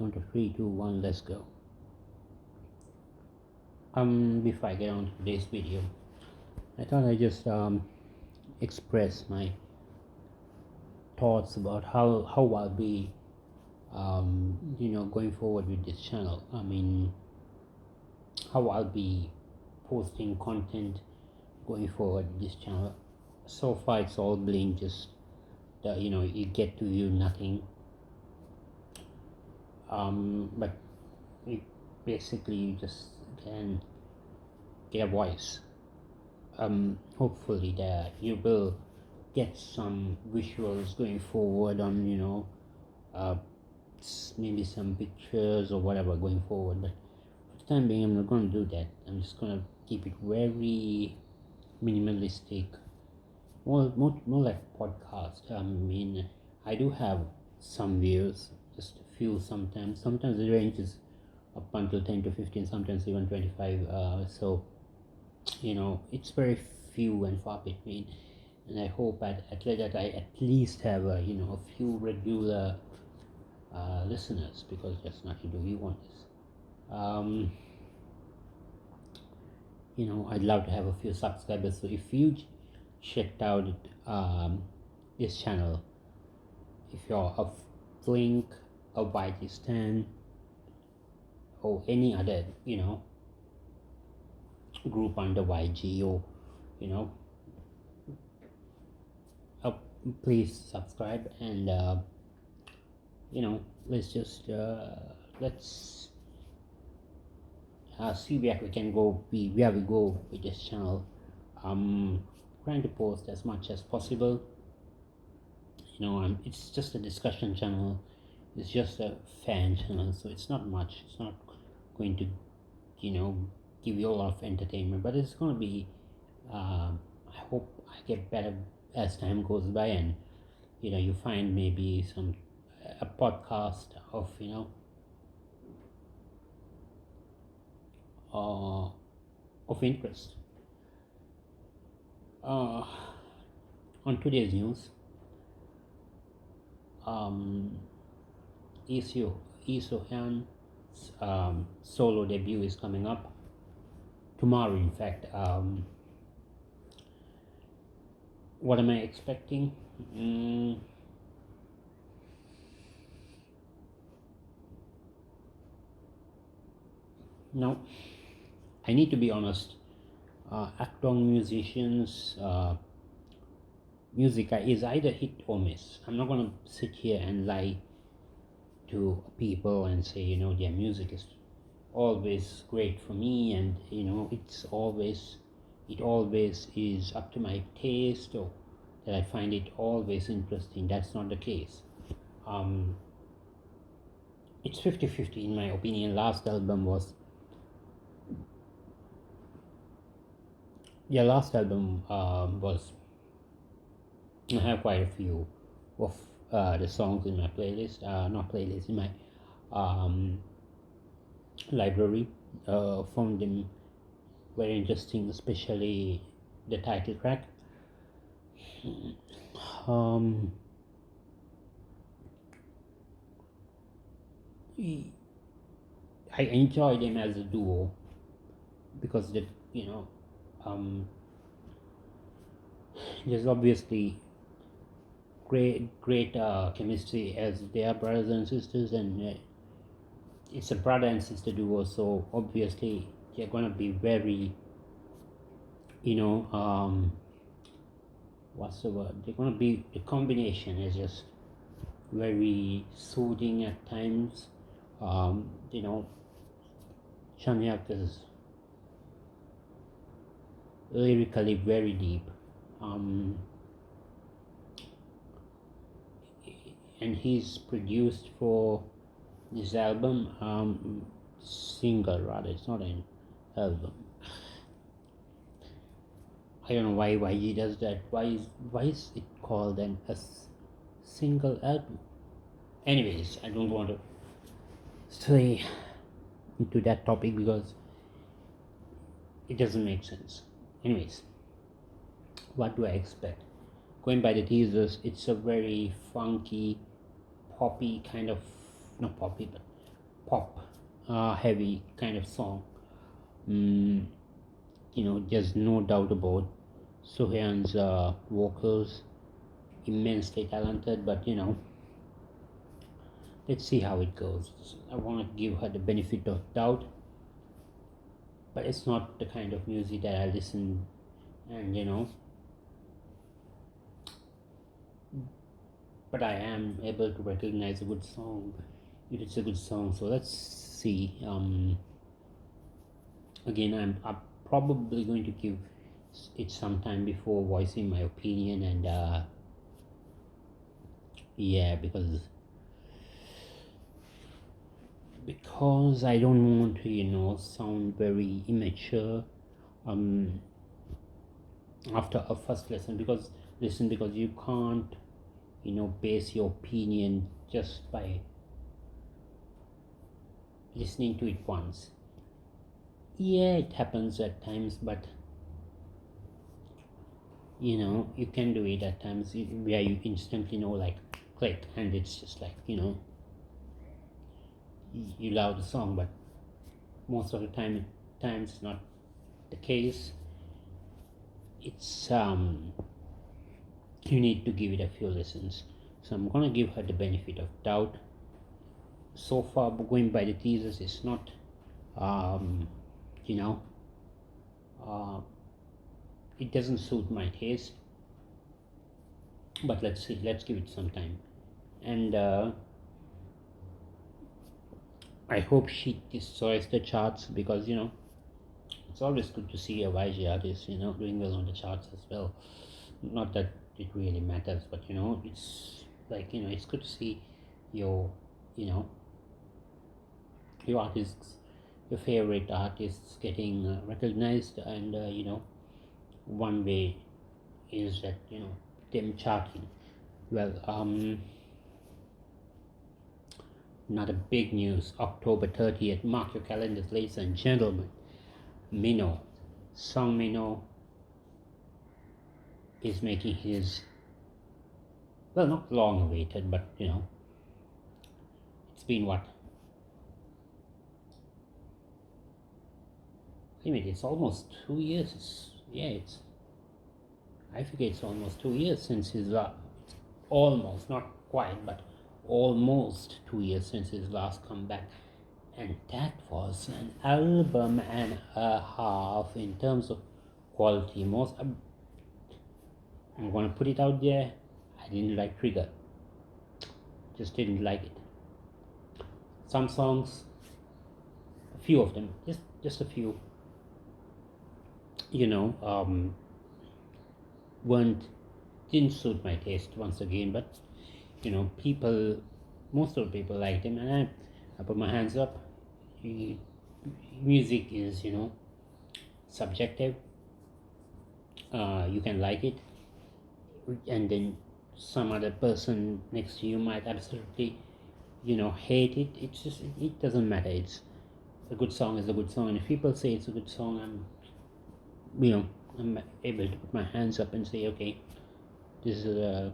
count of 3, 2, 1, let's go. Before I get on to today's video, I thought I just express my thoughts about how I'll be going forward with this channel. I mean, how I'll be posting content going forward with this channel. So far it's all been just you get to view nothing, but it basically you just can get a voice. Hopefully that you will get some visuals going forward on maybe some pictures or whatever going forward, but for the time being I'm not going to do that. I'm just going to keep it very minimalistic, more like podcast. I mean, I do have some views, just a few. Sometimes the range is up until 10 to 15, sometimes even 25. So it's very few and far between, and I hope that I at least have a few regular listeners, because that's not do we want this. I'd love to have a few subscribers. So if you checked out this channel, if you're a Flink, a YG Stan, or any other group under YG, or please subscribe, and let's just let's see where we can go, where we go with this channel. I'm trying to post as much as possible. It's just a discussion channel, it's just a fan channel, so it's not much. It's not going to give you a lot of entertainment, but it's going to be I hope I get better as time goes by, and you find maybe a podcast of of interest. On today's news, Suhyun solo debut is coming up tomorrow. In fact, what am I expecting? No, I need to be honest. Actong musicians, music is either hit or miss. I'm not gonna sit here and lie to people and say their music is always great for me, and it always is up to my taste, or that I find it always interesting. That's not the case. It's 50-50 in my opinion. Last album was I have quite a few of the songs in my playlist, not playlist, in my library. Found them very interesting, especially the title track. I enjoy them as a duo because there's obviously great chemistry, as they are brothers and sisters, and it's a brother and sister duo, so obviously they're gonna be very what's the word, they're gonna be, the combination is just very soothing at times. Chanyak is lyrically very deep, and he's produced for this album, single rather, it's not an album. I don't know why he does that. Why is it called a single album? Anyways, I don't want to stray into that topic because it doesn't make sense. Anyways, what do I expect? Going by the teasers, it's a very funky, poppy kind of, not poppy, but pop heavy kind of song. mm, there's no doubt about Suhyun's vocals, immensely talented, but let's see how it goes. I want to give her the benefit of doubt, but it's not the kind of music that I listen. And but I am able to recognize a good song if it's a good song. So let's see. Again, I'm probably going to give it some time before voicing my opinion, and yeah, because I don't want to sound very immature um after a first lesson. Because you can't base your opinion just by listening to it once. Yeah, it happens at times, but you can do it at times where you instantly know, like, click, and it's just like you love the song. But most of the times it's not the case. It's you need to give it a few listens. So I'm gonna give her the benefit of doubt. So far, going by the thesis, it's not um you know uh, it doesn't suit my taste. But let's see, let's give it some time. And I hope she destroys the charts, because it's always good to see a YG artist doing well on the charts as well. Not that it really matters, but it's like it's good to see your you know your artists, your favorite artists getting recognized. And one way is that them charting well. Another big news: October 30th, mark your calendars, ladies and gentlemen. Mino, Song Mino, is making his, well, not long awaited, but it's been what? I mean, it's almost 2 years. I figure it's almost 2 years since his last, almost, not quite, but almost 2 years since his last comeback. And that was an album and a half in terms of quality. I'm gonna put it out there. I didn't like Trigger. Just didn't like it. Some songs, a few of them, just a few, you know, um, weren't didn't suit my taste once again. But people, most of the people liked him, and I put my hands up. Music is subjective. You can like it, and then some other person next to you might absolutely hate it. It's just, it doesn't matter. It's a good song is a good song, and if people say it's a good song, I'm able to put my hands up and say, okay, this is a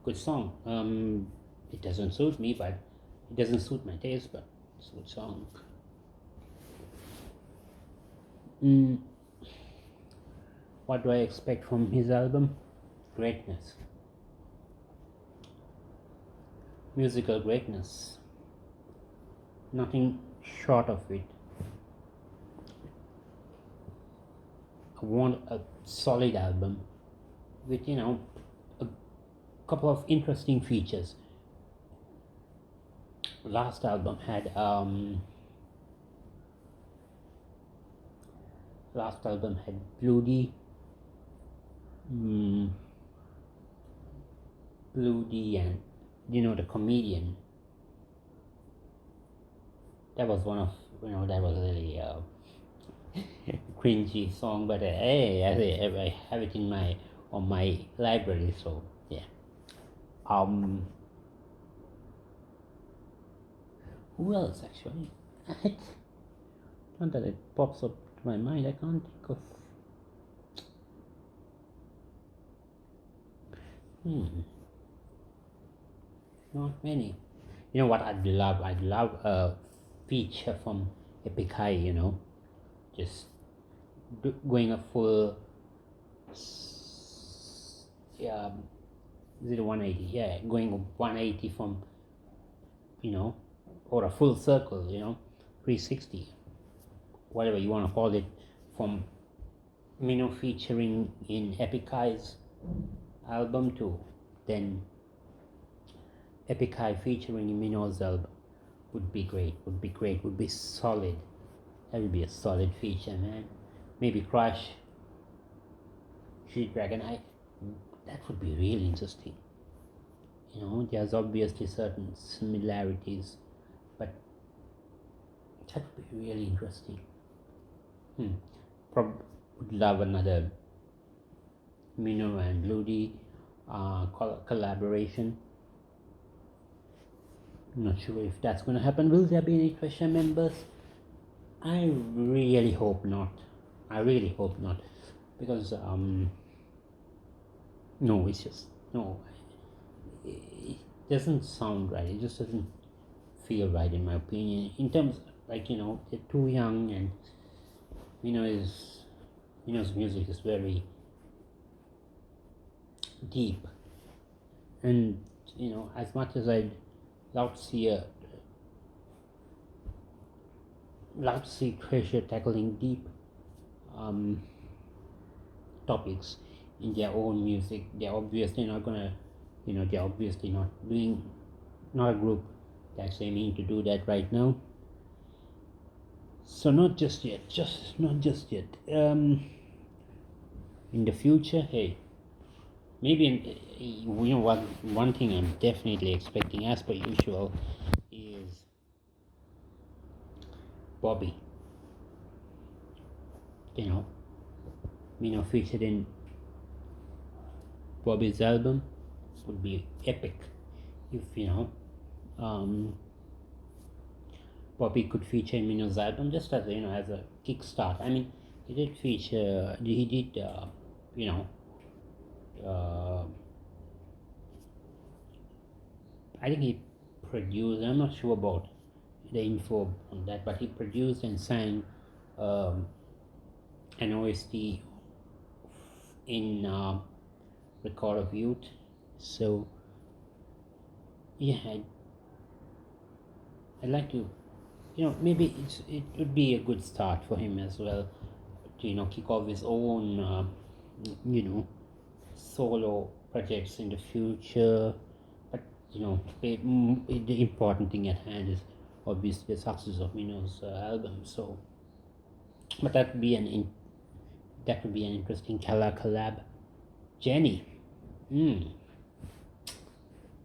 good song. It doesn't suit me, but it doesn't suit my taste, but it's a good song. mm, what do I expect from his album? Greatness, musical greatness, nothing short of it. I want a solid album with a couple of interesting features. Last album had Bloody, mm, Bloody, and the comedian. That was one of that was really cringy song, but hey, I have it in my on my library, so yeah. Um, who else actually? I, not that it pops up to my mind. I can't think of. Not many. You know what I'd love a feature from Epic High, just going a full yeah, 180, yeah, going 180 from, or a full circle, 360, whatever you want to call it, from Mino featuring in Epic High's album to then Epic High featuring in Mino's album. Would be solid. That would be a solid feature, man. Maybe Crush, G Dragon. That would be really interesting. There's obviously certain similarities, but that would be really interesting. Would love another Mino and Ludi collaboration. I'm not sure if that's going to happen. Will there be any Treasure members? I really hope not. Because no, it's just no. It doesn't sound right. It just doesn't feel right in my opinion. In terms, like, they're too young, and Mino's music is very deep, and as much as I'd love to see Treasure tackling deep topics in their own music, they're obviously not gonna, they're obviously not a group that's aiming to do that right now. So not just yet, not just yet. In the future, hey, maybe one thing I'm definitely expecting, as per usual, is Bobby. Featured in Bobby's album would be epic. If Bobby could feature in Mino's album, just as as a kickstart. I mean, he did feature. He did. I think he produced. I'm not sure about the info on that, but he produced and sang an OST in Record of Youth. So yeah, I'd like to, maybe it would be a good start for him as well to kick off his own solo projects in the future. But the important thing at hand is obviously the success of Mino's album. So, but that would be an interesting collab. Jenny,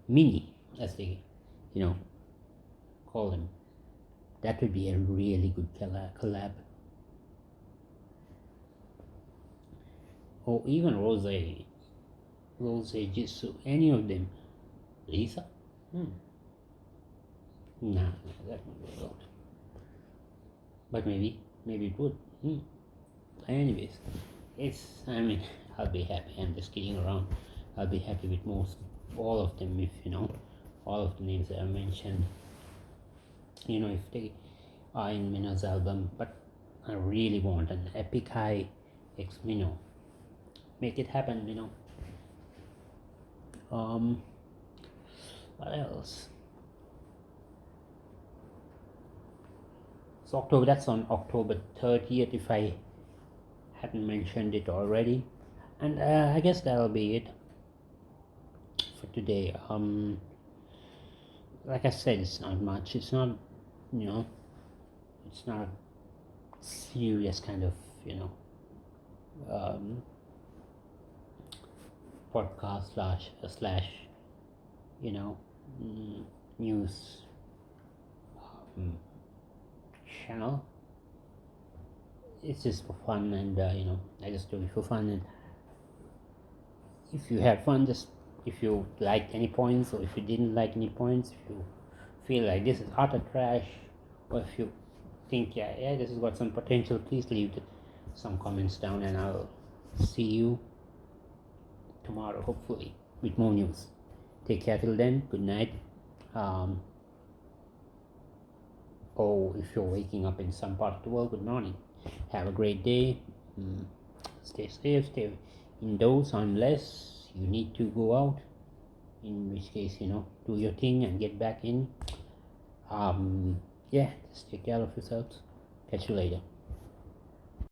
Mini, as they call him. That would be a really good collab. Or even Rose, Jisoo, any of them. Lisa? Nah, that won't work out. But maybe it would. Anyways, I'll be happy. I'm just kidding around. I'll be happy with all of them if all of the names that I mentioned. If they are in Mino's album, but I really want an Epic High X Mino. Make it happen, What else? So that's on October 30th, if I hadn't mentioned it already. And I guess that'll be it for today. Like I said, it's not much. It's not, it's not a serious kind of, podcast slash news channel. It's just for fun, and I just do it for fun. And if you had fun, just if you liked any points, or if you didn't like any points, if you feel like this is utter trash, or if you think this has got some potential, please leave some comments down, and I'll see you tomorrow, hopefully, with more news. Take care till then. Good night. or if you're waking up in some part of the world, good morning. Have a great day. Mm, Stay safe, stay indoors unless you need to go out, in which case, do your thing and get back in. Yeah, just take care of yourselves. Catch you later.